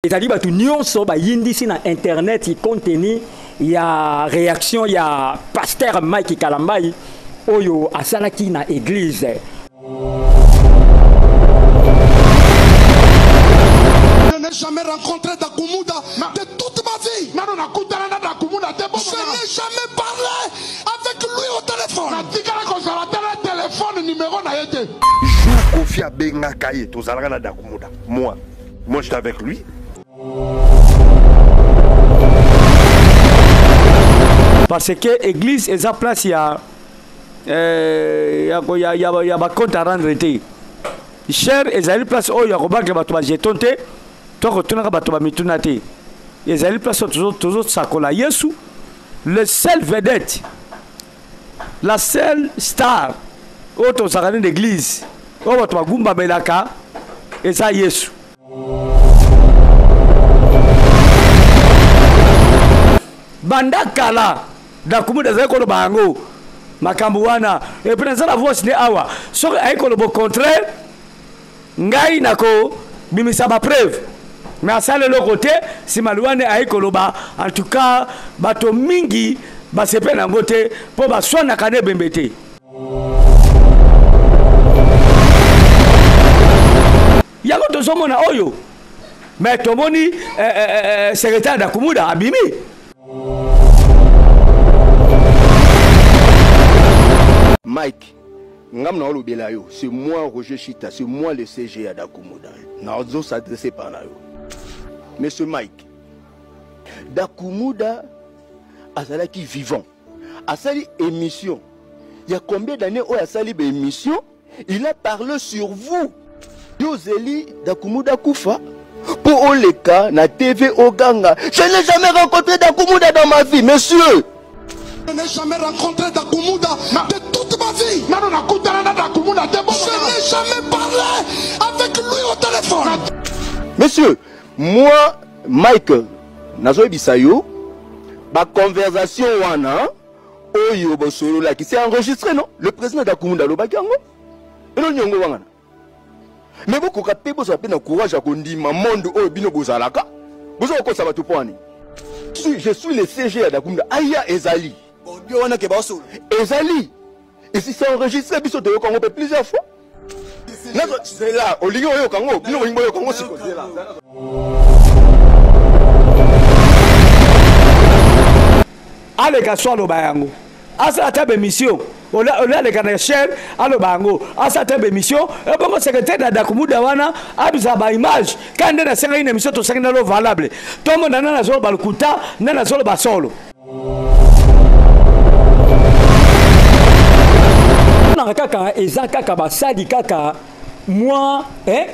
C'est-à-dire que nous sommes ici sur internet, il contenu, il y a réaction, il y a pasteur Mike Kalambai, oyo asalaki na église. Je n'ai jamais rencontré Dakumuda de toute ma vie. Je n'ai jamais parlé avec lui au téléphone. Jour Kofi Abenga Kaye, Tozalana Dakumuda. Moi, j'étais avec lui. Parce que l'église est en place, il y a un compte à rendre. Cher, ils ont place où il y a un bateau à jeton. Toi, tu as un bateau à mitunate. Ils ont place toujours Sakola Yesu, le seul vedette, la seule star, autre sarane d'église, au bateau à Gumba Belaka, et ça Yesu. Bandakala, Dakumuda Zeko Bango, Makambuana, et puis dans la voix de Awa, sur le contraire, Ngai Nako, Bimisaba preuve. Mais à ça, le côté, si Malouane a écoloba, en tout cas, Bato Mingi, Basepe Nangote, pour Baswan Nakane Bembete. Yago Tozomona Oyo, mais Tomoni, secrétaire d'Akumuda, Abimi. Mike, c'est moi Roger Chita, c'est moi le CG à Dakumuda. Nous s'adresser par là. Monsieur Mike, Dakumuda a salaki vivant, a sali émission. Il y a combien d'années où il a sali émission? Il a parlé sur vous. Yozeli Dakumuda Koufa. Pour Oleka, na TV Oganga. Je n'ai jamais rencontré Dakumuda dans ma vie, monsieur. Je n'ai jamais rencontré Dakumuda de toute ma vie. Je n'ai jamais parlé avec lui au téléphone. Monsieur, moi, Mike, Nazoe Bisayo, ma conversation wana, Oyo Bosolo là qui s'est enregistré, non? Le président Dakumuda Lobakango. Et non, Nyongo Wangana. Mais vous, quand vous avez un courage à dire, monde au bino bozalaka, vous avez quoi tout point. Je suis le CG à Dakumuda. Aya Ezali. Ezali. Et si c'est enregistré, vous avez Congo plusieurs fois. C'est là, au Ligue au Congo, nous au Congo, c'est là. Allez, Gassois Lobayango. À sa table émission. On a les canachères à l'Obango, à sa table émission, et bon, le secrétaire d'Akumuda Wana a besoin d'image. Quand on a une émission, tout ça est valable. Tout le monde a un solo balkuta, n'a un solo basolo. On a kaka, ezaka basali kaka. Moi,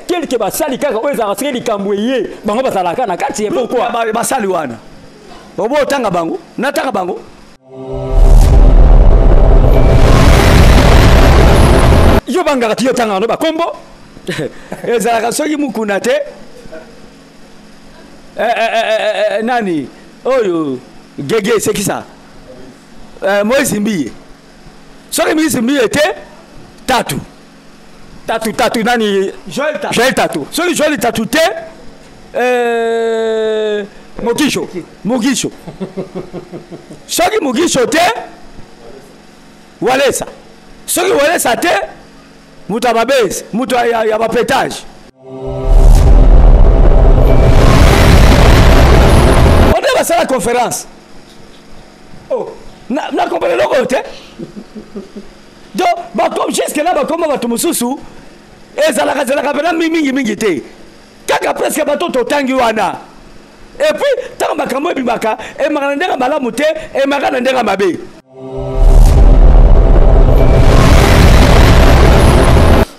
quelques basali kaka, on a rasé les cambouillés. Bango basalaka na kati, pourquoi? Basali Wana. Bobo tanga bango, nataka bango. Yo bangaka tiyo tanga no bakombo ezalaka soki mukuna te nani oyo gege c'est qui ça Moïse Mbiye soki Moïse Mbiye te tatu nani Joël Tatu soki Joël Tatu te Mugisho soki Mugisho te Walesa soki Walesa te Mouta babes, mouta ya pétage. On est à la conférence. Oh, na compagnie le côté. Donc, comme jusque là, comme on va tout mususu, et ça la capella mingi te. Kaka presque bateau totangi wana. Et puis, tant makambo bimaka, et makanandera malamute, et makanandera mabe.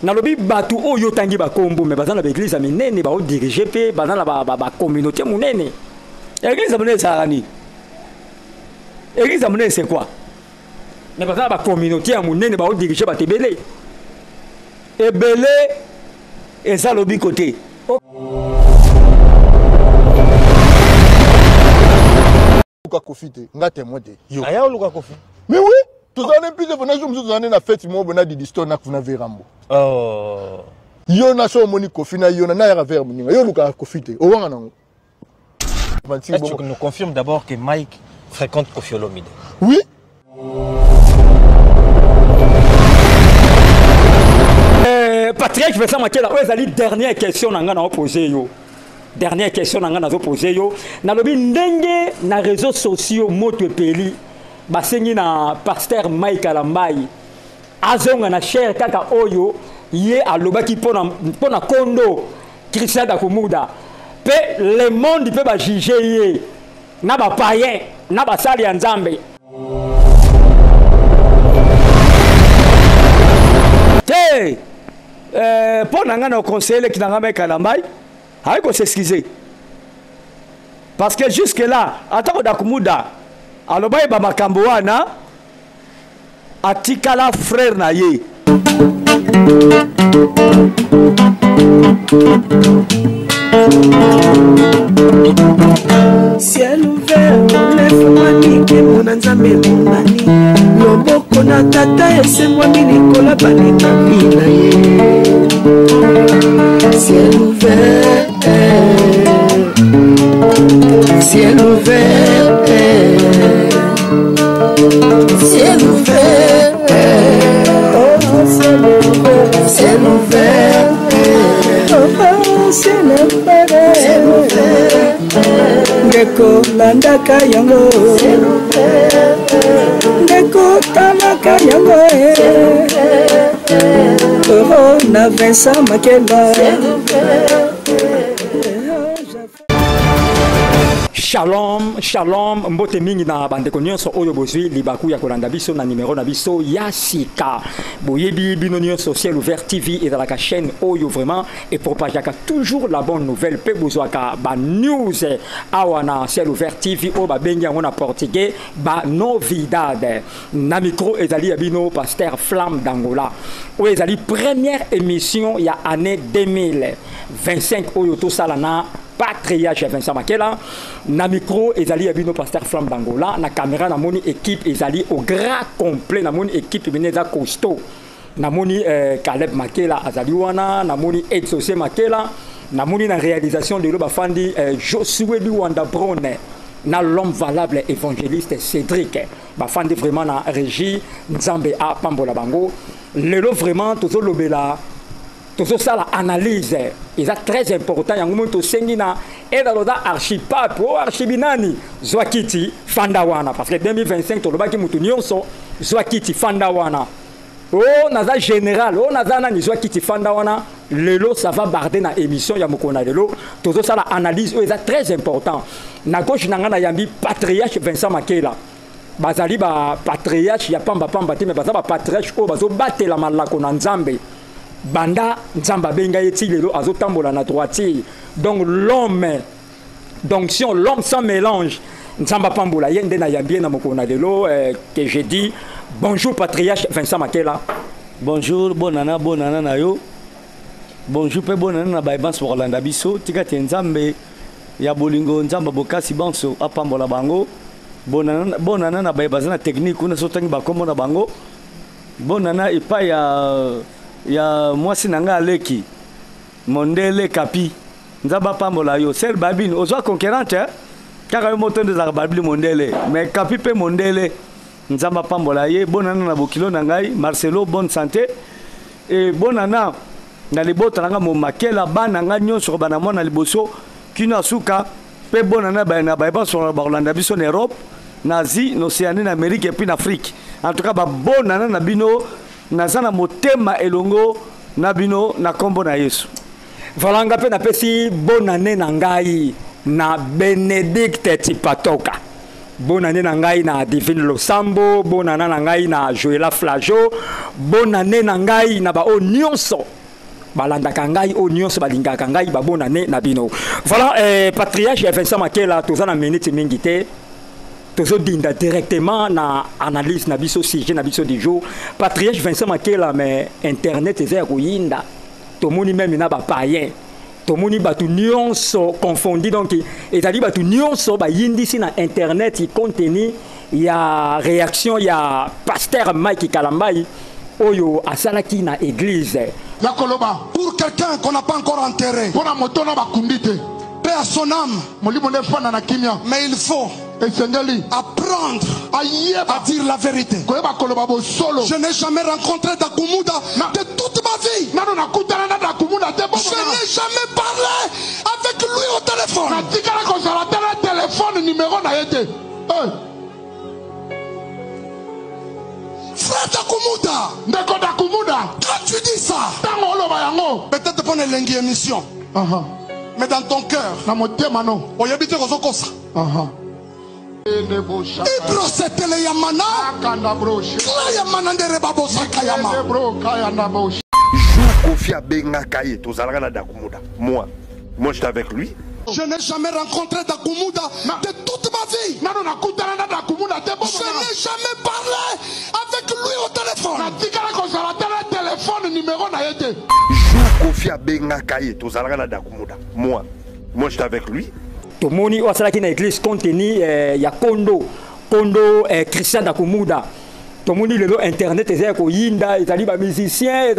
Nalobi batu oyo tangi ba kombo mais bazana ba église minene ba diriger pe bazana ba communauté munene. Église munene ça rani. Église munene c'est quoi? Mais bazana ba communauté munene ba diriger ba tebele. Et belé et ça lobi côté. Luka Kofite, nga témoin de. Aya Luka Kofi. Mais oui. Tout ça n'est plus de venir nous donner la fête moi on a dit d'histoire na kuna verambo. Oh. Yo na so moni Kofi na yo na ya verbe ninga yo Luka Kofite. O wanga nango. Est-ce que tu nous confirmes d'abord que Mike fréquente Koffi Olomide? Oui. Patrick Vincent Makela, la dernière question que je posée. Dernière question que je posée. Dans les réseaux sociaux, moto peli, basengi na pasteur Mike Alambai, azonga na cher kaka oyo, yé alobaki pona kondo, Christian Dakumuda. Pe le monde peut ba juger yé, na ba païen, na ba sali nzambe. Hey! Pour nous conseiller qui n'a pas Kalambai, il faut s'excuser. Parce que jusque-là, attends Dakumuda, alors il y a Makamboana, Atikala frère Naye. Ciel ouvert, lève-moi nique mon anzambe mon mani. Loboko na tata ese moi milikola bani mabila ye. Ciel ouvert, ciel ouvert, ciel ouvert, oh ciel ouvert, ciel ouvert, oh ciel ouvert. Ndeko landaka yango, ndeko talaka yango, oh na Vincent Makela. Shalom, shalom, mbote mingi na bandeko nyonso oyo bozwi libaku ya kolanda biso na numéro na biso ya sika. Boyebi bino nyonso Ciel Ouvert TV et dans la chaîne oyo vraiment et propagaka toujours la bonne nouvelle pe bozwaka ba news awana Ciel Ouvert TV o ba bengi yango na portugais ba novidade. Na micro ezali ya bino pasteur Flamme d'Angola. O ezali première émission ya année 2025 oyo to salana Patriarche Vincent Makela, na micro ezali abino pasteur Flamme d'Angola, na caméra na moni équipe ezali au grand complet, na moni équipe beneza costaud, na moni Caleb Makela azali wana, na moni Exaucé Makela, na moni na réalisation de l'oba fandi Josué Luanda Brone, na l'homme valable évangéliste Cédric, ba fandi vraiment na régie Nzambe a Pambola Bango, lelo vraiment tozo lobela. Tout ça, l'analyse, c'est très important. Il y a un moment où et dans l'archipape, archibinani, Zwakiti, Fandawana. Parce que 2025, tu as dit Zwakiti, Fandawana. Oh, naza général, oh, naza nani, Zwakiti, Fandawana. Lelo, ça va barder dans l'émission, il y a Mokona Lelo. Tout ça, l'analyse, c'est très important. Na gauche, nangana yambi, patriarche Vincent Makela. Bazali, ba patriarche, il y a pamba, mais bazaba patriarche, oh, bazo bate la malako na Nzambe. Banda Nzamba benga yeti lelo azotambola na droitier. Donc l'homme, donc si l'homme sans mélange, Nzamba pambola yende na yambie na mokona lelo que j'ai dit bonjour patriarche Vincent Makela. Bonjour bonana na yo. Bonjour pe bonana na baibans pour Orlando biso tika Nzambe ya bolingo Nzamba bokasi banso apambola bango. Bonana na baibazana technique kuna sotangi bakombo na bango. Bonana epa ya mwasi nanga aleki mondele kapi Nzamba pambola yo sel babine ozwa concurrente kaka yo moto ndeza babili mondele mais kapi pe mondele Nzamba pambola ye bonana na bokilo na ngai Marcelo bonne santé et bonana na libota nanga mo Makela bana nga nyonso bana mona liboso kina suka pe bonana ba na ba sur Orlando biso en Europe na Asie na Océanie na Amérique et puis en Afrique en tout cas ba bonana na bino nazana motema elongo na bino na kombo na Yesu. Voilà ngape na pesi bonne année na ngai na Benedict Tipatoka. Bonne année na ngai na Divine Losambo, bonne année na ngai na Joëla Flajo, bonne année na ngai na ba o nyonso. Balanda kangai o nyonso balinga kangai ba bonne année na bino. Voilà patriarche Vincent Makela tozana minute mingite. Toujours dinda directement na analyse na biso sujet na biso du jour. Patriarche Vincent Makela mais internet est yinda. To moni même na ba païen. To moni batu nyonso confondu donc et tali batu nyonso ba yindi si na internet y contenu ya réaction ya pasteur Mike Kalambai oyo asalaki na église. Yakoloba pour quelqu'un qu'on n'a pas encore enterré. Pour la moto na ba kundite. paix à son âme. Mais il faut apprendre à dire la vérité. Je n'ai jamais rencontré Dakumuda de toute ma vie. Je n'ai jamais parlé avec lui au téléphone. Frère Dakumuda, quand tu dis ça, peut-être pour une émission, mais dans ton cœur, on y habite aux Okosa. Ibro setele yamana, kla yamana ndere babosa kayama. Jou Kofi Abenga Kaye, Tozalana Dakumuda. Moi j'étais avec lui. Je n'ai jamais rencontré Dakumuda de toute ma vie. Je n'ai jamais parlé avec lui au téléphone. Jou Kofi Abenga Kaye, Tozalana Dakumuda. Moi j'étais avec lui. Tout le monde qui est dans l'église contenu, il y a Kondo Christian Dakumuda. Tout le monde qui est dans internet, il y a des musiciens,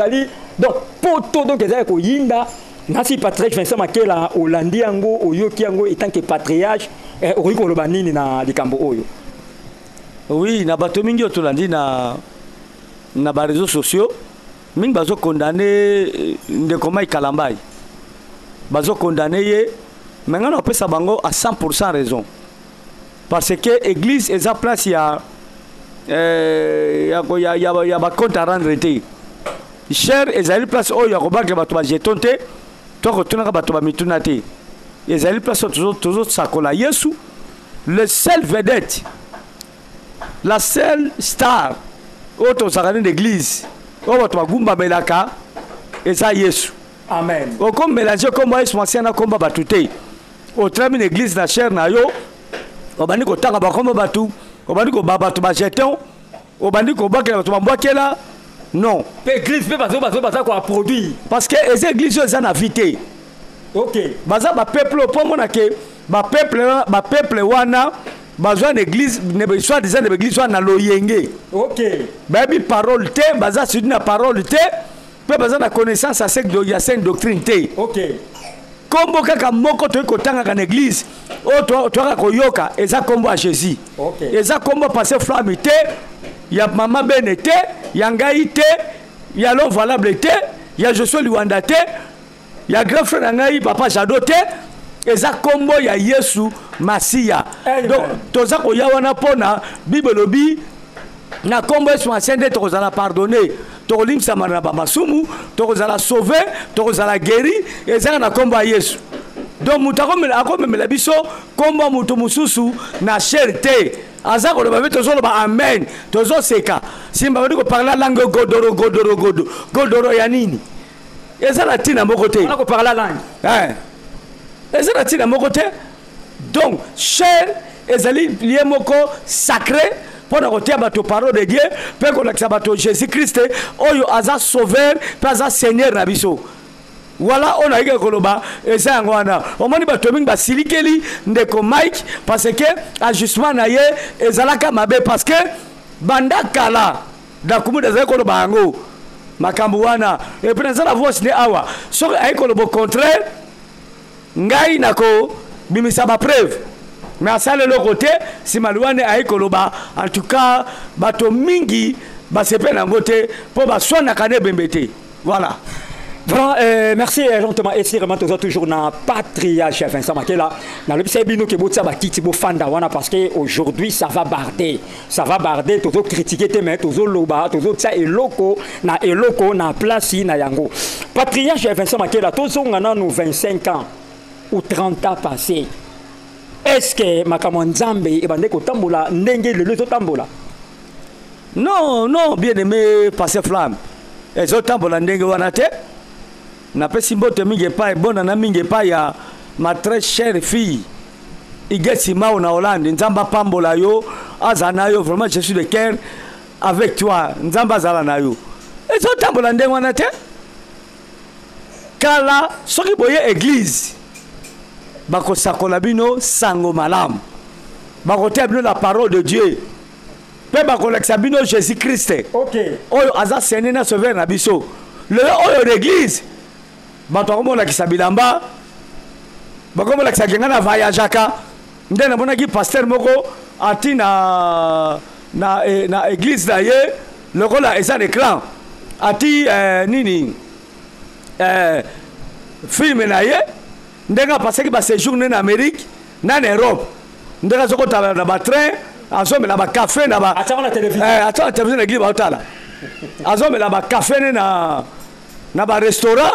donc pour tout le monde qui est dans Yinda. Nasi Patrick Vincent Makela Hollandi yango oyoki yango etant que patriarche oriko lobanini na likambo oyo. Oui, na bato mingi otolandi na ba réseaux sociaux mingi bazo condamner ndeko Mike Kalambai. Bazo condamner ye mais ngana opesa bango à 100% raison. Parce que église eza place ya ba compte à rendre été. Cher ezali place oyo ya kobaka bato ba jeton te. Toi, tu n'as pas de mitunate. Les alliés placent toujours Sakola Yesu, le seul vedette, la seule star, autre sarane d'église, autre Gumba Belaka, et ça Yesu. Amen. Au comme mélanger comme moi, je na combat batute. Au travers de l'église, la chair na yo, au bandi ko tanga ba combat batu, au bandi ko babatu ba jeton, au bandi ko baka batu mbakela. Non. L'église peut pas quoi produit. Parce que les églises sont invitées. Ok. Baza ba peuple pour mon que ba peuple wana baza une église ne soit des églises soit na loyenge. Ok. Baby parole te baza sur na parole te peut baza na connaissance à cette doctrine te. Ok. Kombo kaka moko to kotanga ka église o to ko yoka eza kombo a Jésus. Ok. Eza kombo passer flamme te. Il y a Maman Benete, il y a Ngaïte, il y a l'homme valable, il y a Josué Luandate, il y a grand frère Ngaï, Papa Jadote, et ça combo il y a Yesu Masia. Donc, tout ça qu'on y a wana pona, Bibelobi, na combo est ancien de tozala pardonner, tolim samana ba masumu, tozala sauver, tozala guéri, et ça na combo Yesu. Donc, mutako la biso, combo mutu mususu na cherté. Azako le bavé toujours ba amen toujours seka simba badi ko parler langue godoro ya nini eza la tina moko te on ko parler langue eza la tina moko te donc cher ezali lié moko sacré pour na kotia bato parole de Dieu pe ko lakisa bato Jésus Christ oyo aza sauveur pe aza seigneur na biso. Voilà, on a eu Koloba et ça on a moni bato mingi ba silikeli ndeko Mike parce que ajustement na ye ezalaka mabe parce que banda kala Dakumuda za Koloba ngo makambu wana et puis na voice ne awa so ay Koloba contraire ngai nako bimisa ba preuve mais à ça le côté si malouane ay Koloba en tout cas bato mingi ba sepe na ngote pour ba sona kane bembete voilà. Bon, merci lentement et vraiment toujours na patriarche Vincent Makela na le bisabino ke botsa ba titi bo fanda wana parce que aujourd'hui ça va barder toujours critiquer tes mains toujours loba toujours ça eloko na place na yango patriarche Vincent Makela toujours ngana nous 25 ans ou 30 ans passés est-ce que makamonzambe e bande ko tambola ndenge le to tambola non bien aimé passer flamme et zo tambola ndenge wana te na pesi mbote mingi pa bona na mingi pa ya ma très chère fille Igesi Mao na Hollande nzamba pambola yo azana yo vraiment je suis de cœur avec toi nzamba zala na yo ezo tambola ndenge wana te kala soki boye église bako sakola bino sango malam bako te bino la parole de Dieu pe bako leksa bino Jésus Christ. OK oyo aza seigneur na sauveur na biso le oyo l'église bato komona kisa bilamba bakomolakisa kenga na voyageaka nde namonaki pasteur moko ati na église na ye lokola eza écran ati nini filme na ye ndenge apasaki baséjour ne na Amérique na Europe ndenge azokota na batrain azomela bakafe na la télévision na église baotala azomela bakafe ne na barestaurant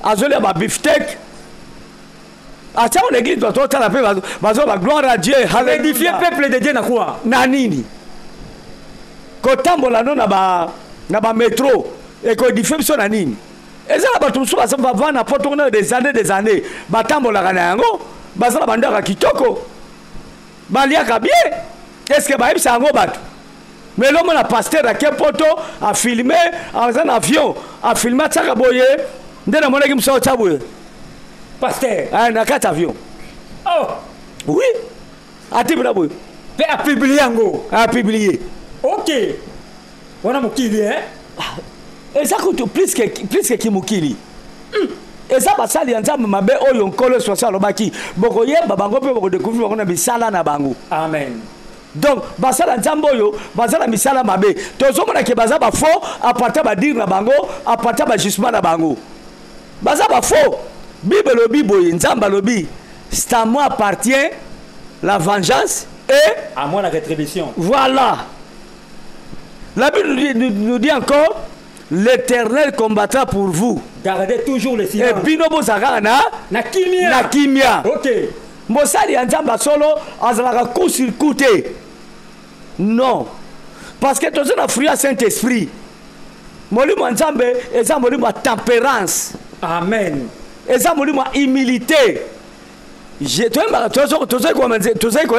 azolia babiftek atiako na église batotala mpe bazo bagloire à Dieu édifier peuple de Dieu na quoi na nini kotambola no na bamétro ekoédifie biso na nini eza na bato mosusu bava na poto kuna des années batambolaka na yango baza na bandaka kitoko baliaka bien est-ce que bayebisa yango bato mais lomona pasteur ake poto afilme aza na avion afilme atiaka boye nde namonaki mosu otya boye pasteur na kati avion oh oui atibina boye mpe apiblie yango apiblie ok wana mokili eza kutu plus que kimokili eza basali ya nzambe mabe oyo nkolo sosi alobaki bokoyeba bango mpe bokodécouvrir bango na misala na bango amen donc basala nzambe oyo baza na misala mabe tozomona ke baza bafo aparta badire na bango aparta bajustement na bango baza bafo bible lobi boye nzambe alobi c'est à moi appartient la vengeance et à moi la rétribution. Voilà. La Bible nous dit encore l'Éternel combattra pour vous. Gardez toujours le silence. Et puis nous na kimia. Na kimia. OK. Mosali nzamba solo azalaka court-circuité. Non. Parce que tous na fruit à Saint-Esprit. Molimo nzambe eza molimo tempérance. Amen. Eza molimo humilité. Je toi ko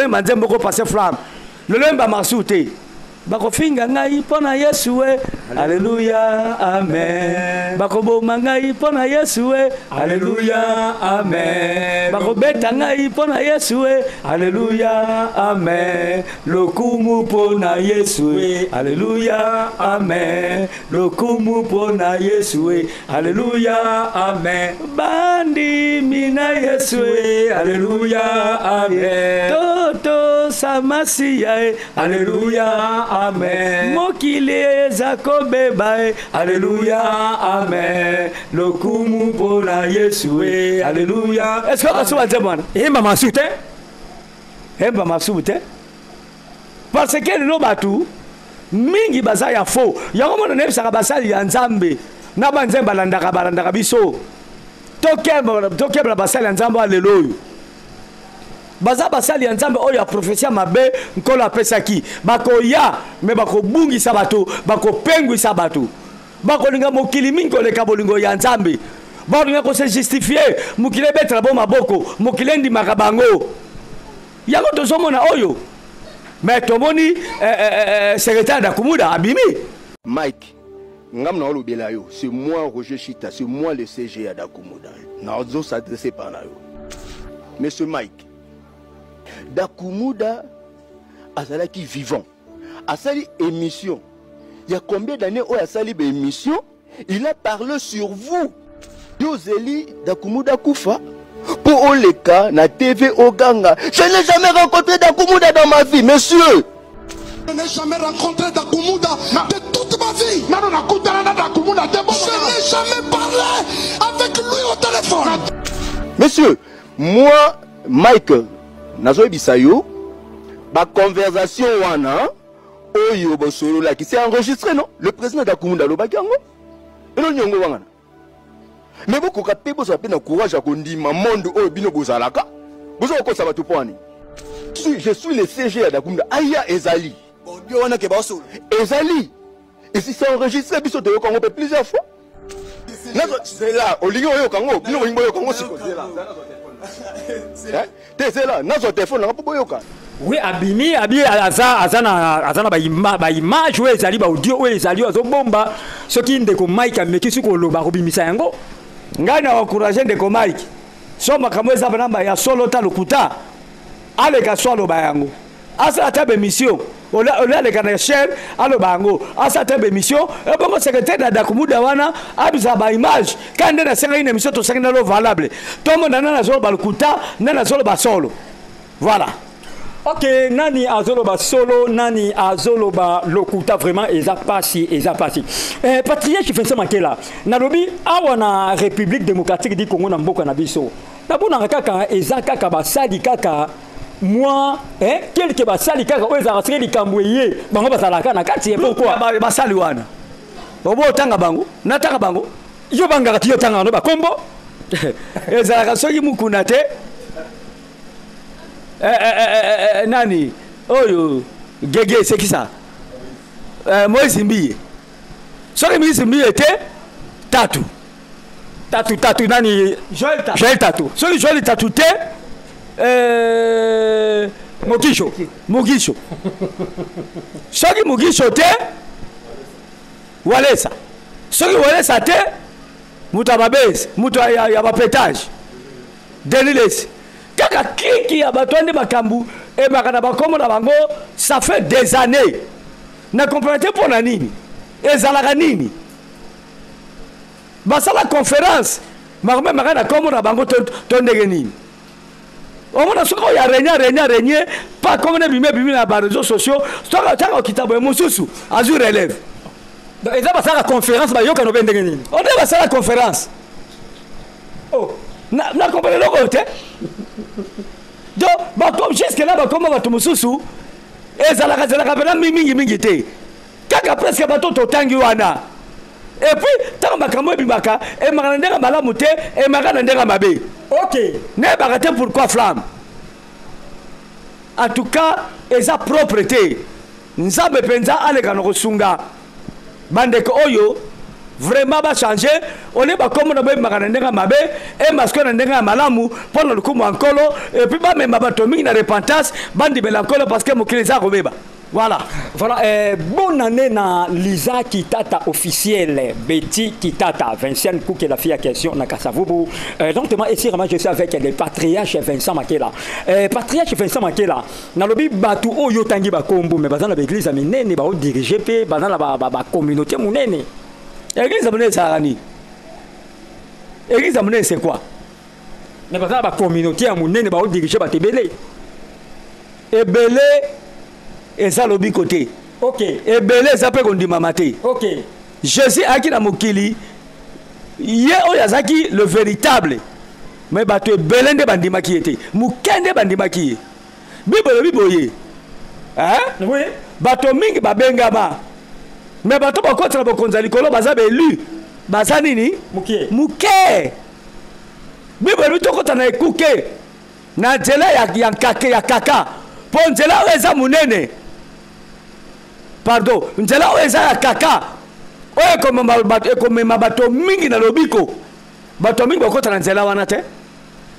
manze moko passer flamme. Le lemba masute. Bakofinga ngai pona Yesu we. Alléluia. Amen. Bakoboma ngai pona Yesu we. Alléluia. Amen. Bakobeta ngai pona Yesu we. Alléluia. Amen. Lokumu pona Yesu we. Alléluia. Amen. Lokumu pona Yesu we. Alléluia. Amen. Bandi mina Yesu we. Alléluia. Amen. Toto samasiya. Alléluia. Amen. Mokile zakobe bae. Alléluia. Amen. Lokumu pona Yesu. Alléluia. Est-ce que vous avez dit Hemba masute? Hemba masute? Parce que le batu mingi baza ya faux. Yango mona nebisaka basali ya nzambe. Na banzemba balandaka biso. Tokeba basali ya nzambe aleluya. Baza basali ya nzambe oyo ya profesia mabe nkolo apesaki bakoya me bakobungisa bato bakopengwisa bato bakolinga mokili mingi koleka bolingo ya nzambe bakolinga ko se justifier mokili betra bo maboko mokili ndimaka bango yango tozomona oyo mais tomoni secrétaire d'Akumuda abimi Mike ngam na olobela yo c'est moi Roger Chita c'est moi le CG d'Akumuda na ozo s'adresser par là yo monsieur Mike d'Akumuda azalaki vivant asali émission il y a combien d'années où asali be émission il a parlé sur vous Yozeli d'Akumuda Kufa pour Oleka na TV Oganga je n'ai jamais rencontré d'Akumuda dans ma vie monsieur je n'ai jamais rencontré d'Akumuda de toute ma vie je n'ai jamais parlé avec lui au téléphone monsieur moi Mike Nazoe Bisayo, ma conversation wana, oyo bosolo la qui s'est enregistré non? Le président d'Akumuda lo bakango. Et non nyongo wangana. Mais beaucoup kapé boso apé na courage à kondi ma monde oyo bino bozalaka. Bozo ko sa bato poani. Je suis le CG d'Akumuda. Aya Ezali. Bon Dieu wana ke basolo. Ezali. Et si c'est enregistré biso de Congo plusieurs fois. C'est là, au lieu oyo Congo, bino ngbo Congo c'est là. Oui, abimi azana ba image ou ezali ba audio ou ezali azobomba soki ndeko Mike ameki suko loba kobimisa yango ngai na encourager ndeko Mike soma kamwe za banamba ya solo ta lokuta ale ka solo ba yango asa ta be mission Ola le kana cher alo bango asa te émission et bon secrétaire d'Akumuda wana abisa ba image quand na senga une émission to senga lo valable to mo nana zolo balukuta nana zolo basolo voilà. Ok, nani azolo ba solo, nani azolo ba lokuta vraiment eza pasi. Patriarche qui fait ça makela. Nalobi awa na République démocratique du Congo na mboka na biso. Na bona kaka eza kaka ba sali kaka moi quelque ba sali kaka oza rasiri likambweye bango bazalaka na kati pourquoi ba sali wana. Obo tanga bango, nataka bango. Yo bangaka tiyo tanga no ba kombo. Ezalaka soki mukuna te. Nani oyo gege c'est qui ça Moïse Mbiye soki Moïse Mbiye te tatu nani Joël Tatu soki Joël Tatu te Mugisho soki Mugisho te Walesa soki Walesa te mutababese mutu ya bapétage Denilesi kaka kiki ya batwande bakambu e makana bakomo na bango ça fait des années na compléter pour na nini ezalaka nini basala conférence makome makana komo na bango tondege nini omona soko ya régner pas comme na bimé na ba réseaux sociaux tanga kitabo ya mususu azur relève donc eza basala conférence ba yoka no bendenge nini on est basala conférence oh na compléter le côté donc comme jusque là comme bato mususu ezalaka pena mingi te kaka presque bato totangi wana et puis tant makambo ebimaka e makana ndenga malamu te e makana ndenga mabe ok ne bakate pourquoi flamme en tout cas eza propreté nzambe penza aleka no kosunga bandeko oyo vraiment ba changer on est ba comme na ba makana ndenga mabe e masko na ndenga malamu pour le coup ankolo et puis ba même ba tomingi na repentance bandi belankolo parce que mokili za kobeba voilà bonne année na Lisa Kitata officielle Betty Kitata Vincent Kouke la fille à question na Kasavubu donc moi ici vraiment je suis avec le patriarche Vincent Makela patriarche Vincent Makela na lobi batu oyo tangi ba kombo mais bazana ba église minene ba diriger pe bazana ba communauté munene église munene ça ni église munene c'est quoi mais bazana ba communauté munene ba diriger ba tebele ebele et ça lobi côté ok et belé ça peut kondima maté ok Jésus aki na mokili ye oyazaki le véritable mais bato belende bandima ki était mukende bandima ki biboye hein oui bato mingi babengama mais bato bakotra bokonza likolo baza belu baza nini muke biboye bitokota na ekuke na nzela ya kaka po nzela oyo eza munene pardon nzela oyo eza ya kaka oyo ekomema bato mingi na lobiko bato mingi bakota na nzela wana te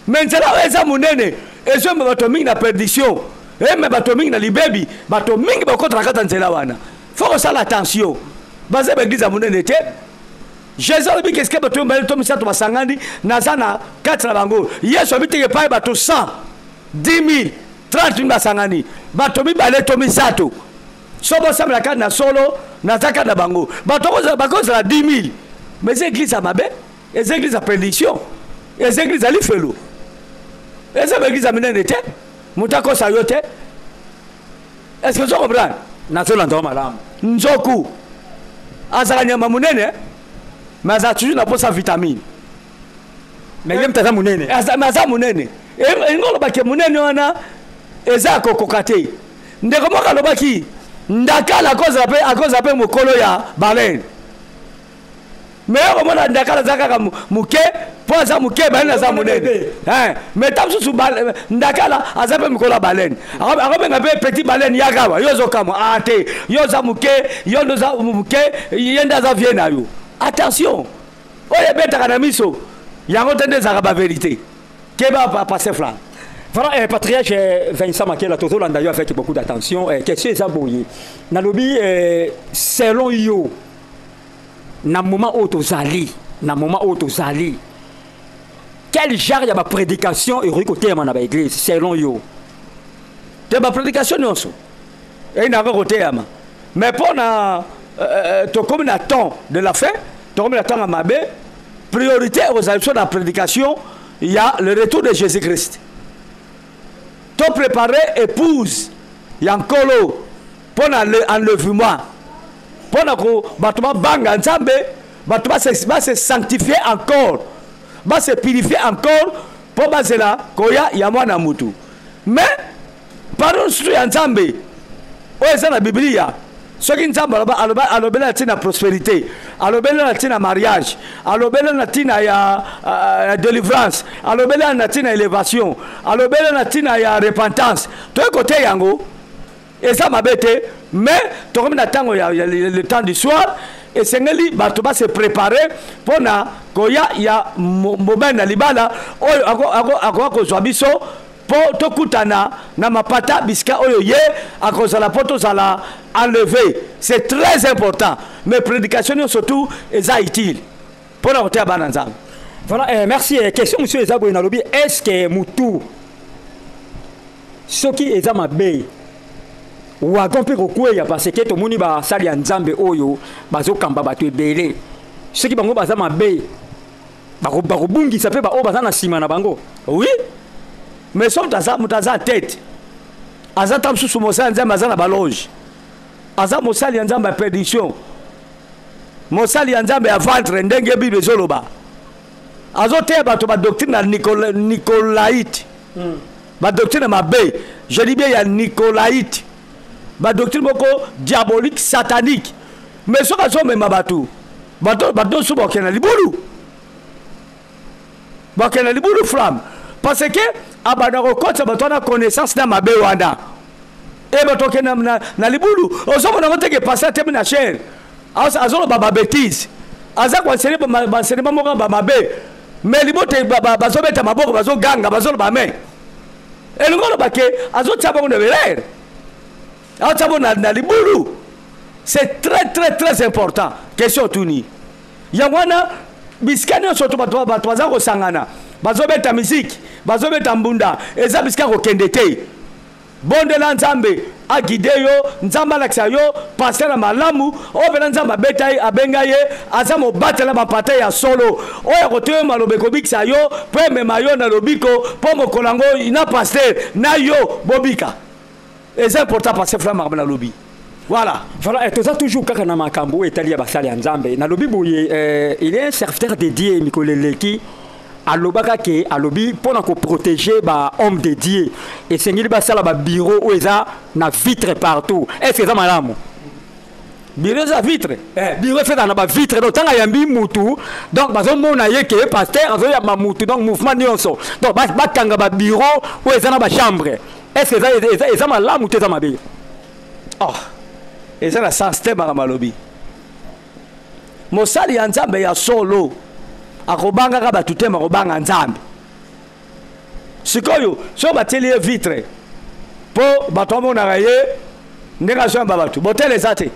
me nzela oyo eza munene ezomema bato mingi na perdition eme bato mingi na libebi bato mingi bakota na kata nzela wana fo kosala attention baza baeglize ya munene te Jésus alobi keske bato mbali to misato basangani naza na kati na bango yesu abiteke epai bato 100 10 000 30 000 basangani bato mibale to misato so bosambela kati na solo naza kati na bango bato bakozala 10 000 mais eza église ya mabe eza église ya perdition eza église ya lifelo eza baéglise ya minene te moto akosa yo te est ce que ozo comprendre nazolanda malamu nzoku azala nyama munene mais aza toujours na posa vitamine mais ye mtaza munene aza munene engolobaki munene wana eza kokoka te ndeko moko alobaki ndakala akoza mpe mokolo ya balene mais okomona ndakala aza kaka moke mpo aza moke balene aza monene mais ta mosusu ndakala aza mpe mokolo ya balene akobenga mpe petit balene yakawa yo ozokamwa a te yo oza moke yo nde oza moke ye nde aza vie na yo attention oyo ebetaka na miso yango te nde ezalaka baverité keba passe flan. Voilà, patriarche Vincent Makela, tout le monde d'ailleurs avec beaucoup d'attention. Question est aboyée. Nalobi, selon yo, na moment où tu zali, quel genre de prédication est côté à l'église, selon yo? De ma prédication, non. Et n'a pas côté ama. Mais pour na comme un temps de la fin, comme un temps à Mabé, priorité aux actions de la prédication, il y a le retour de Jésus-Christ. Tout préparé, épouse, il y a un colo pour l'enlèvement, pour que banga ensemble, va se sanctifier encore, va se purifier encore, pour que là, il y a moins mutu. Mais, parole sur ensemble, où est la Bible? Ce qui nous a la prospérité, la mariage, la délivrance, la élévation, la repentance. Tout le côté yango, et ça m'a bêté, mais il y a le temps du soir, et c'est que va se préparer pour qu'il y a un moment dans l'ibala, pour tout kutana na mapata biska oyo ye à cause de la poto zala enlever, c'est très important, mais prédication surtout est utile pour la côté bananzang. Voilà, merci. Question monsieur Ezabo Nalobi, est-ce que mutu ce qui est ma bay ou a compris quoi ya parce que to moni ba sali nzambe oyo bazo kamba ba to belé ce qui bango baza ma bay ba bungi ça peut ba o baza na sima na bango. Oui. Mais son mutaza tête aza tam susu mosali nzambe aza na baloge aza mosali nzambe ya prédiction mosali nzambe ya ventre ndenge bible ezoloba azoteya bato badoctrine ya nicolaïte badoctrine mabe je dis bien ya nicolaïte badoctrine moko diabolique satanique mais soki azomema bato su bakende na libulu flamme parce que abana kokotsa bato na connaissance na mabe wana e bato ke na libulu ozomona ngote ke passer teme na cher azolo baba bêtise aza kwa seri ba seri moko ba mabe mais libote bazobeta maboko bazoganga bazolo ba main e ngolo bake azotsaba ko na belere azotsaba na libulu. C'est très important question tuni yangwana biskani surtout bato baza ko sangana bazobeta musique bazobeta mbunda eza biska kokende te bondela nzambe agide yo nzamba lakisa yo pasteur malamu obela nzamba beta abenga ye aza mobatela mapata ya solo oya koteyo malobeko bikisa yo po emema yo na lobiko po mokolango na pasteur na yo bobika eza important pasteur frère marabana lobi. Voilà. Voilà, et toujours kaka na makambo etali ya basali nzambe na lobi boye il est un serviteur dédié Mikoleleki alobaka ke alobi pona ko protéger ba homme dédié et sengili ba sala ba bureau où eza na vitre partout. Est-ce que ça malamu? Bureau za vitre. Bureau fait na ba vitre donc tanga yambi mutu donc bazo mona yeke pasteur azo ya mutu donc mouvement nyonso. Donc ba kanga ba bureau où eza na ba chambre. Est-ce que ça malamu te za mabe? Oh. Et c'est la sens thème à malobi. Mosali ya nzambe ya solo akobanga ka batutema akobanga nzambe. Sikoyo so bateli vitre po bato mona raye ndenga so ba batu botel ezate.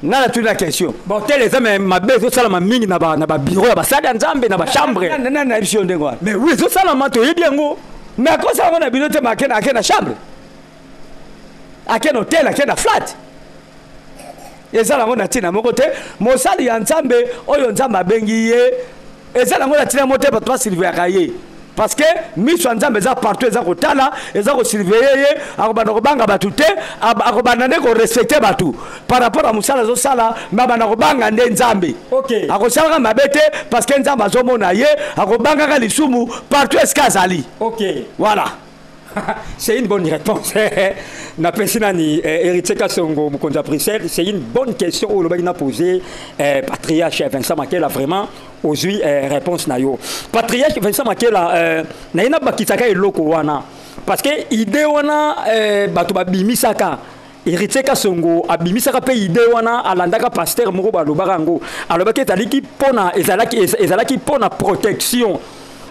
Na tu la question. Botel ezame mabe zo sala mingi na ba bureau ya basali ya nzambe na ba chambre. Na option ndengwa. Mais oui zo sala mato yebi yango. Mais à cause ça on a bilote makena akena chambre. Akena hotel akena flat ezala ngona tina moko te mosali ya nzambe oyo nzambe abengi ye ezala ngona tina mote bato basilvia kaye parce que miso nzambe za partout eza kotala eza ko surveiller ye akobana kobanga batu te akobana ne ko respecter batu par rapport à musala zo sala mabana kobanga nde nzambe OK akosala mabete parce que nzambe azomona ye akobanga ka lisumu partout eskazali OK voilà. C'est une bonne réponse. Héritier Kassongo, Moukonza Bruxelles, c'est une bonne question où l'on a posé Patriarche Vincent Makela vraiment aujourd'hui réponse nayo. Patriarche Vincent Makela naina bakitaka eloko wana parce que idée wana bato babimisaka Héritier Kassongo abimisaka pe idée wana alandaka pasteur moko balobaka ngo alobaki ezalaki pona ezalaki pona protection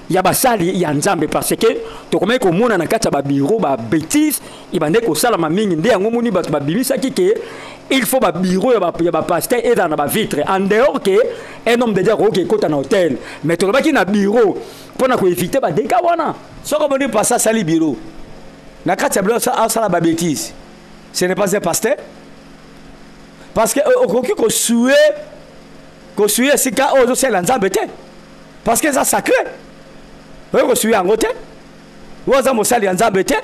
ya basali ya nzambe parce que to komé ko mona na kati ba bureau ba bêtise ibande ko sala ma mingi nde yango moni bato babimisa kike il faut ba bureau ya ba pasteur et dans ba vitre en dehors que un homme de dire OK kota na hôtel mais to baki na bureau pona ko éviter ba dégâts wana soko moni passa sali bureau na kati ya bilo asala ba bêtise ce n'est pas un pasteur parce que okoki kosuye sika ozo sala nzambe te parce que ça sacré oyo kosuye yango te oza mosali ya nzambe te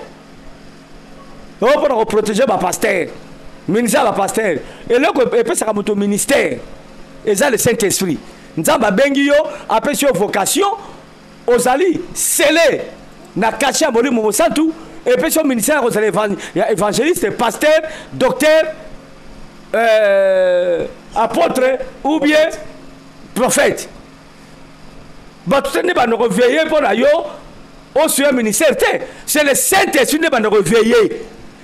oyo mpona koprotege bapasteur ministère ya bapasteur eloko epesaka moto ministère eza le saint esprit nzambe abengi yo apesi yo vocation ozali scellé na kati ya molimo mosantu epesi yo ministère kozala évangéliste pasteur docteur apôtre ou bien prophète bato te nde bandoko veille mpona yo osuye ministère te c'est le saint esprit nde bandoko veille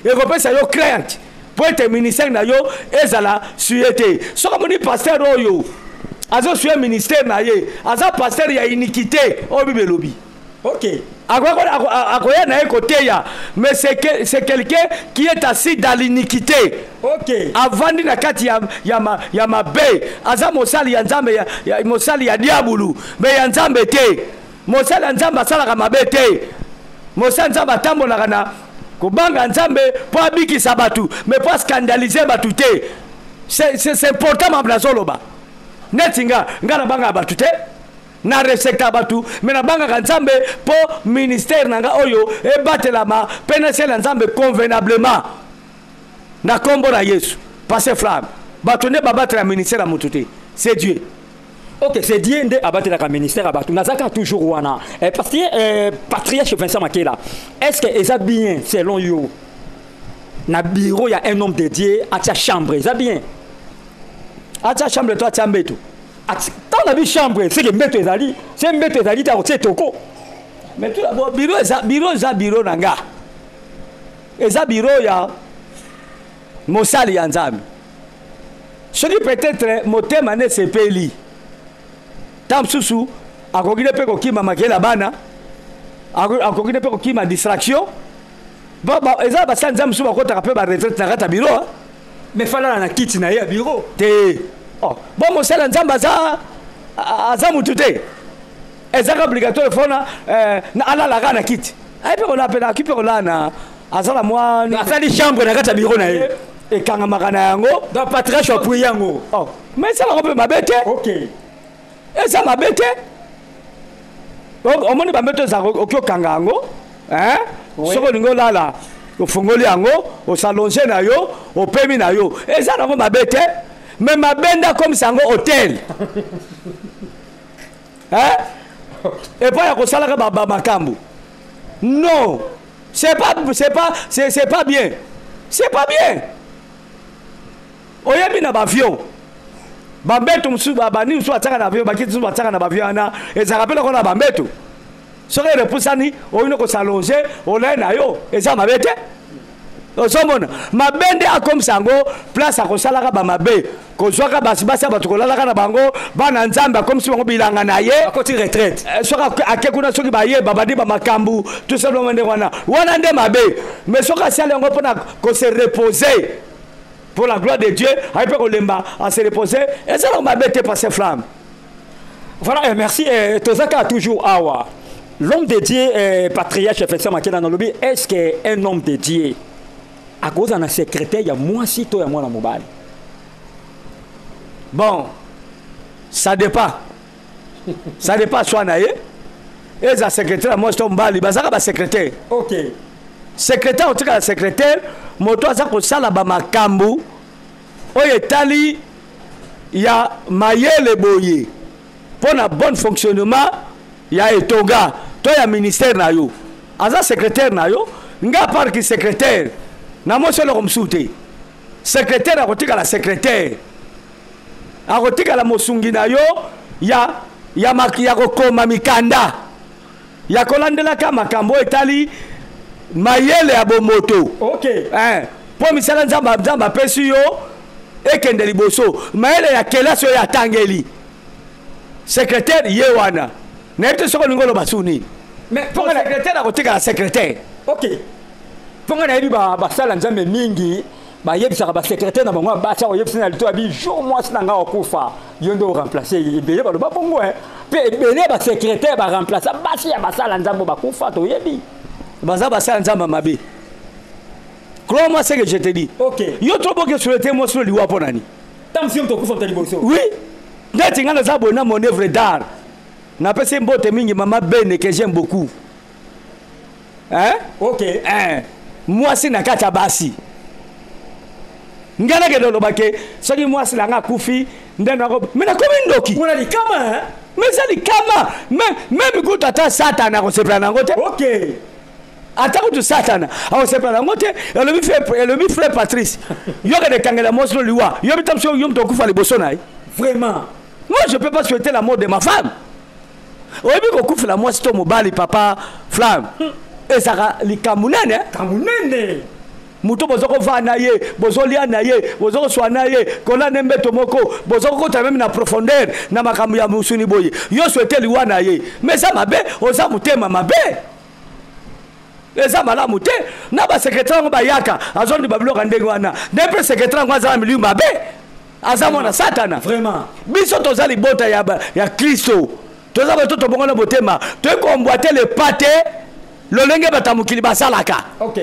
ekopesa yo crainte po ete ministère na yo ezala suye te soki amoni pasteur oyo azosuye ministère na ye aza pasteur ya iniquité oyo bible elobi ok akoya na ye koteya mais c'est quelqu'un qui est assis dans l'iniquité ok avandi na kati ya mabe aza mosali ya nzambe mosali ya diabulu mais ya nzambe te mosali ya nzambe asalaka mabe te mosali nzambe atambolaka na kobanga nzambe po abikisa bato mais po scandaliser bato te c'est important mambo nazoloba neti nga nabanga bato te na respecta bato mais nabangaka nzambe po ministère na nga oyo ebatelama mpe nasala nzambe convenablement na kombo na yesu passe flamme bato nde babatela ministère ya moto te c'est Dieu. Ok, c'est Dieu nde abatelaka ministère à bato nazaka toujours wana parce que patriarche Vincent Makela est-ce que eza bien selon yo na bureau ya un homme de Dieu atia chambre eza bien atia chambre to atia mbeto tant na bi chambre c'est que mbeto ezali c'est mbeto ezali ta otie toko mais tout d'abord bureau eza bureau nanga eza bureau ya mosali ya nzambe soki peut-être motema ne sepeli tam susu akoki mpe kokima makela bana akoki mpe kokima distraction eza basali nzambe mosusu bakotaka mpe baretraite na kati ya bureau mais falala na kiti na ye ya bureau te bon mosali ya nzambe aza mutu te ezaka obligatoire fona alalaka na kiti aki mpe kolala na azala mwa asali chambre na kati ya bureau na ye ekangamaka na yango donc patriarche apui yango mais esalaka mpe mabe te ok eza mabe te omoni bambeto eza oki okanga yango soki olingi olala ofungoli yango osalonge na yo opemi na yo eza nango mabe te mais mabe nde akomisa yango hotel epai ya kosalaka bamakambo non c'est pas bien c'est pas bien oyebi na bavion bambeto mosusu bani mosusu batiaka na avion bakiti mosusu batiaka na bavion wana ezalaka mpe lokola bambeto soki erepusani oyini kosalonge olaye na yo eza mabe te ozomona mabe nde akomisa yango place akosalaka bamabe kozwaka basibasi ya bato kolalaka na bango bana nzambe akomisi bango bilanga na ye akoti retraite soki ake kuna soki baye babandi bamakambu tosaloma nde wana nde mabe mais soki asali yango mpona kose reposer pour la gloire de Dieu, à se reposer, et ça m'a bête passer flamme. Voilà, merci. Tozaka toujours awa. L'homme de Dieu, patriarche Vincent Makela dans le lobby, est-ce qu'un homme de Dieu, à cause d'un secrétaire, il y a moins si tôt et moins dans le mobile? Bon, ça dépend. Ça dépend soit naïe. Et la secrétaire, moi je tombe bali, bazaka ba secrétaire. Ok. Secrétaire, en tout cas, secrétaire, moto aza kosala ba makambu oyo etali ya mayele boye pour na bon fonctionnement ya etonga to ya ministère na yo aza secrétaire na yo nga part ki secrétaire na mo solo komsusu te secrétaire akotika la secrétaire akotika la mosungi na yo ya kokoma mikanda ya kolandelaka makambo etali mayele ya bomoto ok po misala nzambe apesi yo ekende liboso mayele ya kelasi oyo atangeli secrétaire ye wana nayebi te soki olingi oloba su nini mais mpo secrétaire akotikala secrétaire ok mpo nga nayebi basala nzambe mingi bayebisaka basecrétaire na bango basi oyebisi na lito abi jour mwasi na nga okufa yo nde oremplace ebele baloba bongo mpe ebele basecrétaire baremplace basi ya basala nzambe bakufa toyebi baza basala nzambe mabe Crois-moi ce que je te dis. Ok. Yo trop beau que sur le témoin sur le liwa ponani. Tam si on te couvre taliboso. Oui. Neti ngana za bona mon œuvre d'art. Na pese mbote mingi mama bene que j'aime beaucoup. Hein? Ok. Moi c'est na kata basi. Ngana ke dolo bake soki moi c'est la nga kufi ndena ko mena komi ndoki. Kuna li kama hein? Mais ça li kama même ko tata satana ko se prana ngote. Ok. Attends de Satan. Alors c'est pas la montée. Le mi frère Patrice. Yo que de kangela moslo liwa. Yo bitam so yo mto kufa liboso na. Vraiment. Moi je peux pas souhaiter la mort de ma femme. Oyebi ko kufa la moi sto mobali papa flamme. Et ça li kamunene. Kamunene. Muto bozoko va na ye, bozolia na ye, bozoko swa na ye, kola nembe tomoko, bozoko kota même na profondeur na makamu ya musuni boye. Yo souhaiter liwa na ye. Mais ça mabe, oza mutema mabe. Les amala muté na ba secrétaire ba yaka azoni bablo kandenge wana depuis secrétaire ngwaza milieu mabe azamo na satana vraiment biso tozali bota ya Kristo tozaba toto bongona botema to komboiter le pâté lolenge batamukili basalaka. OK.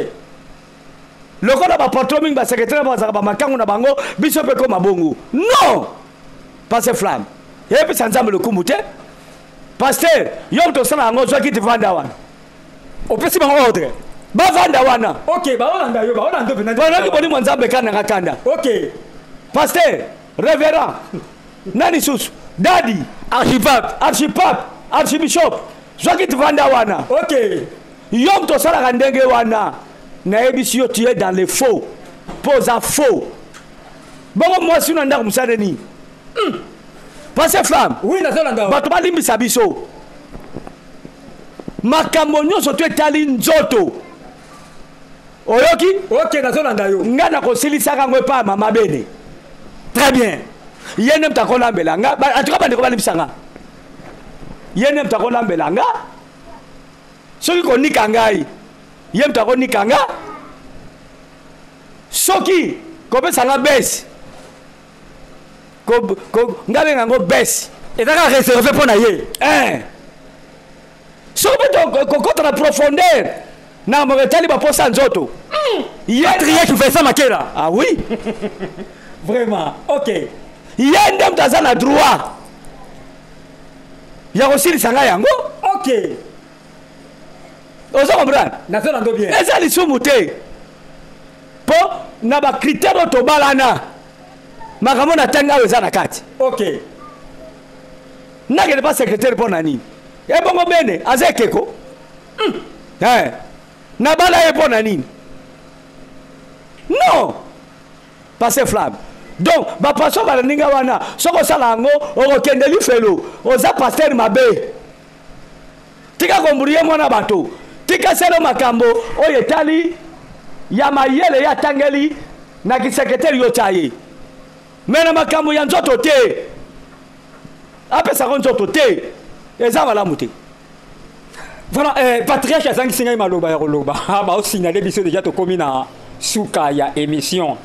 Lokola ba patron ba secrétaire ba zaka ba makango na bango biso pe ko mabongo non pas ce flamme et puis sanzambe le kumuté pasteur yom to sala ngo zwa kiti vanda wana opesi bango ordre bavanda wana. OK, ba olanda yo ba olanda pe na. Bana ki boni mwanzambe kana ngakanda. OK. Pasteur, révérend, nani susu, daddy, archibishop, zwaki tivanda wana. OK. Yom to sala ndenge wana. Na ebisi yo tu es dans les faux. Pose à faux. Bongo moi si nanda kumsane ni. Pasteur flamme. Oui, na zolanda. Bato balimbisa biso. Makambo nyonso to etali nzoto. Oyoki? OK, na zolanda yo. Ngana ko silisaka ngwe pa mama bene. Très bien. Yene mtakola mbelanga. Atuka bande ko balimbisanga. Yene mtakola mbelanga. Soki ko nikangai. Yene mtako nikanga. Soki ko besanga besi. Ko ngabe ngango besi. Ezaka réservé pour na ye. Contre la profondeur na moretali ba posa nzoto Patrick tu fais ça makela. Ah oui. Vraiment. OK. Yende mtaza na droit ya kosilisa nga yango. OK. Ozo comprendre na zolanda bien. Eza lisumu te po na ba critère tobalana makambo na tanga eza na kati. OK. Nagele pas secrétaire pour nani. E bongo bene azekeko. Na bala e pona nini? Non. Passer flamme. Donc ba paso ba ninga wana soko sala ngo okende li felo oza pasteur mabe. Tika komburiye mwana bato. Tika selo makambo oyetali ya mayele ya tangeli na kisekretari yotaye. Mena makambo ya nzoto te. Apesa nzoto te. Eza wala muté. Voilà, Patrick azangi singa maloba ya koloba. Ba o signaler biso déjà to komi na suka ya émission.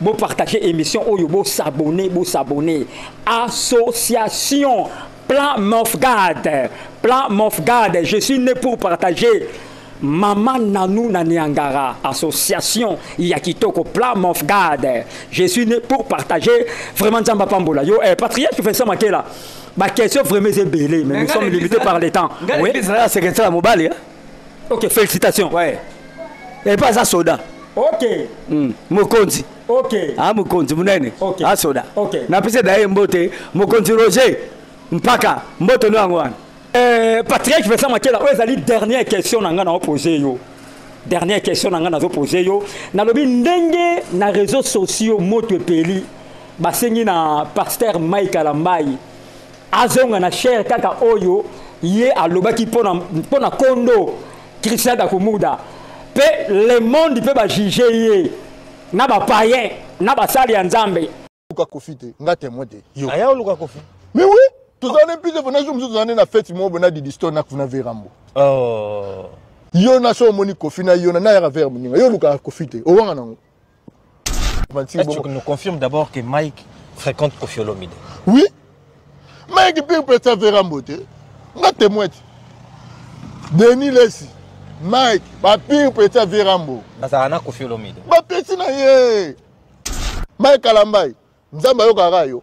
Bo partager émission oyo bo s'abonner. Association Plan Mofgad. Plan Mofgad, je suis né pour partager. Maman Nanou Naniangara, association Yakitoko Plan Mofgad. Je suis né pour partager vraiment Zamba Pambola. Yo, Patrick, tu fais ça makela. Ma question vraiment est belle, mais nous sommes limités par le temps. Oui, c'est secrétaire mobile. OK, félicitations. Ouais. Et pas ça soda. OK. Mokonzi. OK. Ah Mokonzi munene. OK. Ah soda. OK. Na pese daye mbote Mokonzi Roger. Mpaka mbote no angwana. Patrick, je vais ça makela. Ouais, zali dernière question nanga na poser yo. Dernière question nanga na poser yo. Na lobi ndenge na réseaux sociaux moto peli. Basengi na pasteur Mike Alambai. Azonga na cher kaka oyo ye alobaki pona kondo Christian Dakumuda pe le monde peut ba juger ye na ba païen na ba sali ya nzambe luka kofite nga témoin te yo aya luka kofi mais oui tozana mpise vona jour muzozana na fête mo bona di distor na kuna verambo yo na so moni kofi na yo na ya vers muninga yo luka kofite o wanga nango. Tu nous confirmes d'abord que Mike fréquente Koffi Olomide. Oui. Mike peut ça verambo te nga témoin te Denis Lessi Mike, papi petit à Virambo. Bazana Kofi Olomide. Ba petit na ye. Mike Kalambai. Nzamba yo karayo.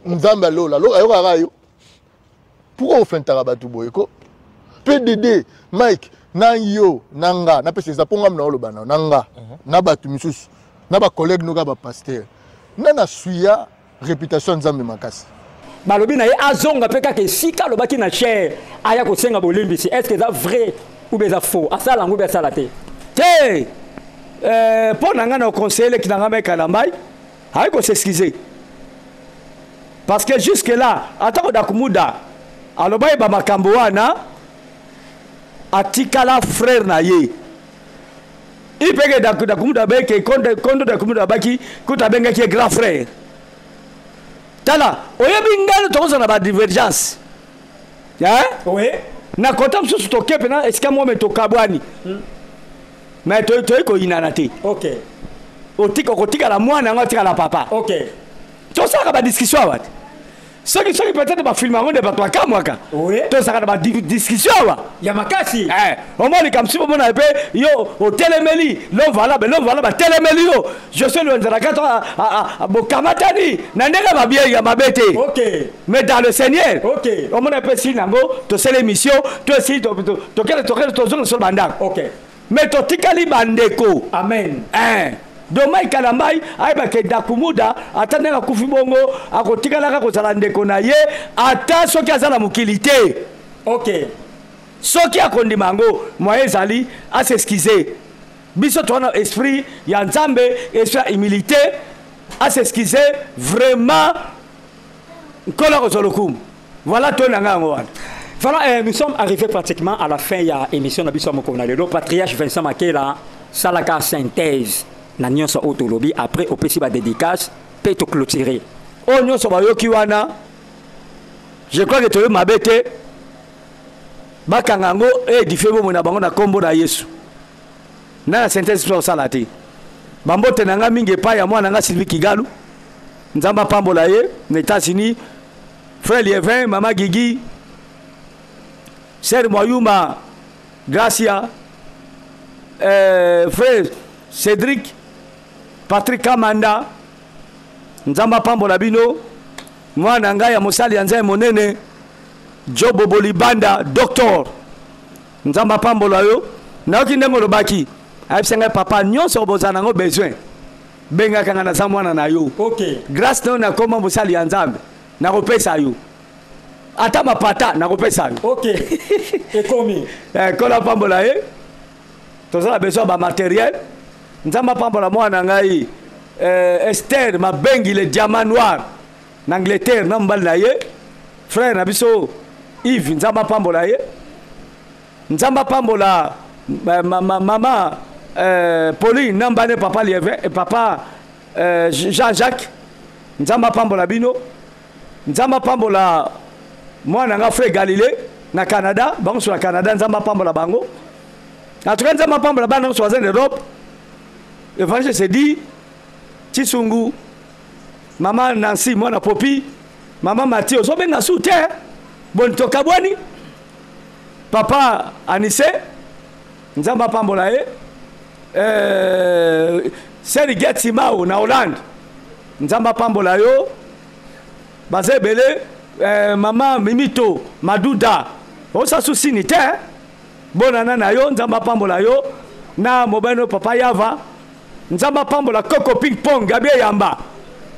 Nzamba lola, lola yo karayo. Pourquoi on fait un tarabatu boyko? PDD, Mike, na yo, nanga, na pese za pongam na olobana, nanga, na batu misusu, na ba collègue no ga ba pasteur. Na suya réputation nzambe makasi. Balobi na ye azonga pe kaka esika lobaki na cher aya kosenga bolimbisi. Est-ce que c'est vrai ou bien c'est faux? Asala ngo be asala te. Te pour nanga na conseiller ki nanga Mike Kalambai, hay ko s'excuser. Parce que jusque là, atako dakumuda alobai ba makambo wana atikala frère na ye. Ipeke dakumuda beke kondo dakumuda baki kutabenga ki grand frère. Tala, oyebi ngalo tokoza na ba divergence. Ya? Oui. Na kota msusu tokepe na esika mo metokabwani. Mais toi ko inanate. OK. Otika la mwana ngatika la papa. OK. To saka ba discussion wat. Ceux qui peut-être ba film avant de ba toi mwaka. Oui. To saka ba discussion wa. Ya makasi. Au moins les comme si bon na pe yo au telemeli, l'homme voilà telemeli yo. Je suis le nzarakato a bokamatani na ndega ba bien ya mabete. OK. Mais dans le Seigneur. OK. Au moins pe si nango to c'est l'émission, to si to zone sur banda. OK. Mais to tikali bandeko. Amen. Donc Mike Kalambai aiba ke dakumuda atandeka kufi bongo akotikala ka kozala ndeko na ye ata soki azala mukilité. OK. Soki akondima ngo moyen zali a s'excuser. Biso tona esprit ya nzambe, esprit humilité a s'excuser vraiment kola kozolokum. Voilà ton nanga ngwana. Voilà, nous sommes arrivés pratiquement à la fin de l'émission de Bissau Mokonale. Le patriarche Vincent Makela, Salaka synthèse. Na nyonso autolobi après au petit dédicace peut te clôturer. Oh nyonso bayoki wana. Je crois que tu es mabete. Bakangango et difebo mona bango na kombo na Yesu. Na synthèse pour salati. Bambote nanga mingi pa ya mwana nga Sylvie Kigalu. Nzamba pambola ye, na États-Unis. Frère Lievin, Mama Gigi. Sœur Moyuma, Gracia. Frère Cédric, Patrick Kamanda, Nzamba pambola bino, mwana ngai ya mosali ya nzai monene, Jobo Bolibanda, docteur, Nzamba pambola yo, naoki ndengo lobaki, ayibisenga papa nyonso bozana ngo besoin, benga kanga na zamwana na yo. OK. Grâce no na koma mosali ya nzambe, na kopesa yo. Ata mapata na kopesa yo. OK. Et komi. Kola pambola ye, tozala besoin ba matériel. Nzamba pambola mwana ngai Esther mabengi le diamant noir en Angleterre na mbali na ye frère na biso Yves nzamba pambola ye nzamba pambola mama Pauline na mbane papa Lievin et papa Jean-Jacques nzamba pambola bino nzamba pambola mwana nga frère Galilée na Canada bango sur la Canada nzamba pambola bango en tout cas nzamba pambola bana sur l'Europe. L'évangile se dit Chisungu, maman Nancy, moi na Popi, maman Mathieu, so benga soute, bon tokabwani, papa Anissé, nzamba pambola Seri Getsimao na Hollande, nzamba pambola yo, bazebele, maman Mimito, Madouda, osa susini te, bonana na yo, nzamba pambola yo, na mobano papa Yava, Nzamba pambola Coco Ping Pong, Gabriel Yamba,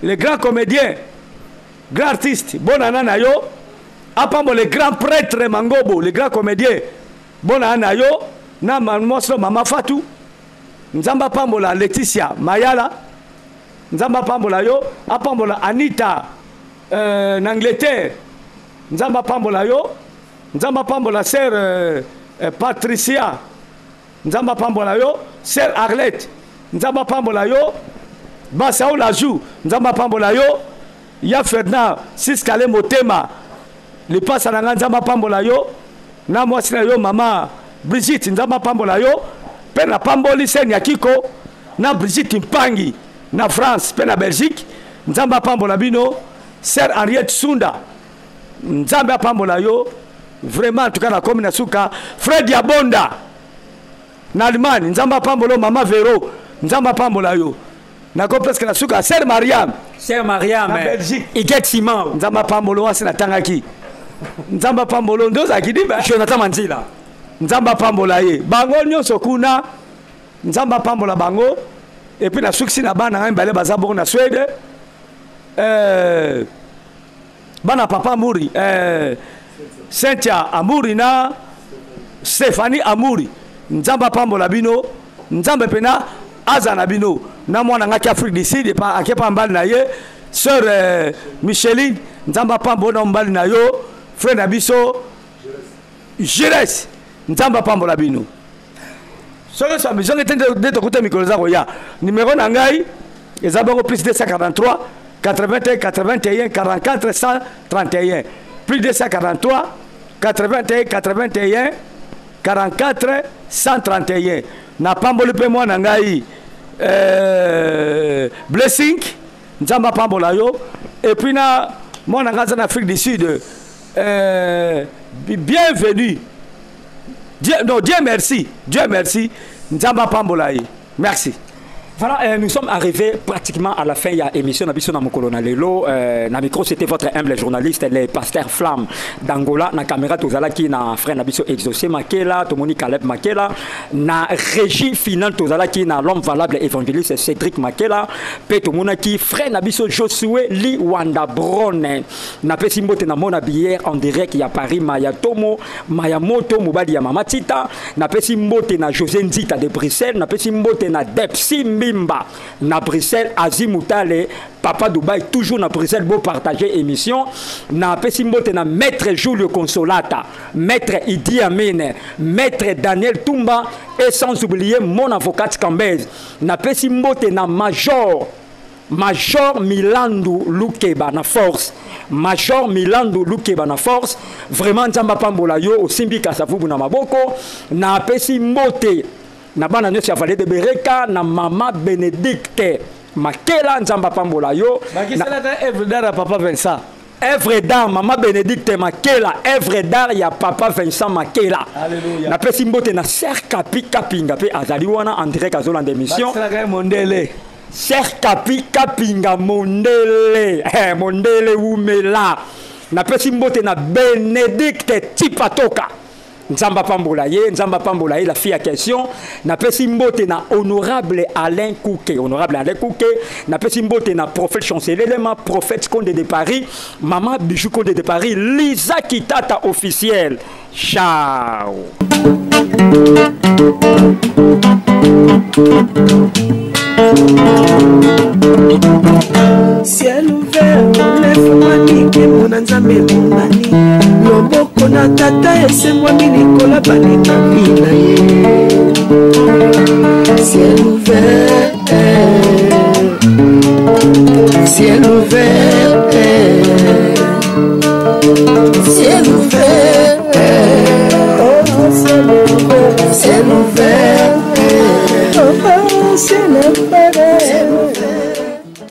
le grand comédien, grand artiste, bonana na yo, apambo le grand prêtre Mangobo, le grand comédien, bonana na yo, na monstre Mama Fatou, Nzamba pambola Laetitia Mayala, Nzamba pambola yo, apambola Anita, en Angleterre, Nzamba pambola yo, Nzamba pambola sœur Patricia, Nzamba pambola yo, sœur Arlette, Nzamba pambola yo, Basao la joue, Nzamba pambola yo, ya Ferdinand, Siskale Motema, le passe à Nzamba pambola yo, na moi sina yo mama Brigitte Nzamba pambola yo, pe na pamboli sen ya Kiko, na Brigitte Mpangi, na France, pe na Belgique, Nzamba pambola bino, sœur Henriette Sunda, Nzamba pambola yo, vraiment en tout cas na komi na suka, Fred Yabonda, na Allemagne nzamba pambolo mama Vero nzamba pambola yo nako presque na suka Sœur Mariam na Belgique Iget Simon nzamba pambolo wasi na tangaki nzamba pambolo ndoza kidiba Jonathan Manzila nzamba pambola ye bango nyonso kuna nzamba pambola bango et puis na suksi na bana ngai mbale bazabo na Suède bana papa Amuri Cynthia Amuri na Stéphanie Amuri nzamba pambola bino nzambe pena aza na bino na mwana ngaki Afrique du Sud pa akepa mbali na ye sœur Micheline nzamba pambola mbali na yo frère na biso Jires nzamba pambola bino soki so mission de tokuta mikolo za koya numéro na ngai eza bongo plus 243 81 81 44 131 plus 243 81 81 44 131 na pamboli pe mwana ngai blessing nzamba pambola yo et puis na mwana ngai na Afrique du Sud bienvenue Dieu merci nzamba pambola ye merci. Voilà, nous sommes arrivés pratiquement à la fin. Il y a émission Nabiso Namokolo na Lelo. Na micro, c'était votre humble journaliste, le pasteur Flamme d'Angola. Na caméra, Tozala qui na frère Nabiso Exaucé Makela, Tomoni Caleb Makela. Na régie finale, Tozala qui na l'homme valable évangéliste Cédric Makela. Pe Tomona qui frère Nabiso Josué Li Wanda Brone. Na pe simbote na mona bière en direct. Il y a Paris, Maya Tomo, Maya Moto, Mobadi ya Mamatita. Na pe simbote na José Nzita de Bruxelles. Na pe simbote na Depsi Bimba na Bruxelles, Azimutale, Papa Dubaï, toujours na Bruxelles, beau partager émission. Na Pessimbote na Maître Julio Consolata, Maître Idi Amin, Maître Daniel Tumba et sans oublier mon avocat Cambez. Na Pessimbote na Major Milandu Lukeba na force. Major Milandu Lukeba na force. Vraiment, Nzamba Pambola yo, au Simbi Kasavubu na Maboko. Na Pessimbote. Na bana nyonso ya Vallée de Bereka na mama Bénédicte Makela nzamba pambola yo na œuvre d'art ya papa Vincent œuvre d'art mama Bénédicte Makela œuvre d'art ya papa Vincent Makela. Alléluia. Na pesi mbote na Ser Kapi Kapinga pe azali wana en direct azolanda émission Ser Kapi Kapinga Mondele Mondele Umela. Na pesi mbote na Bénédicte Tipatoka Nzamba Pambola ye, la fille à question. Na pesi mbote na honorable Alain Kouké. Na pesi mbote na prophète chancelier, ma prophète Condé de Paris, maman Bijou Condé de Paris, Lisa Kitata officielle. Ciao. Ciel ouvert, lève-moi nique mon anzambe monani. Loboko na tata ese moi milikola balinga mina ye. Ciel ouvert, ciel ouvert, ciel ouvert.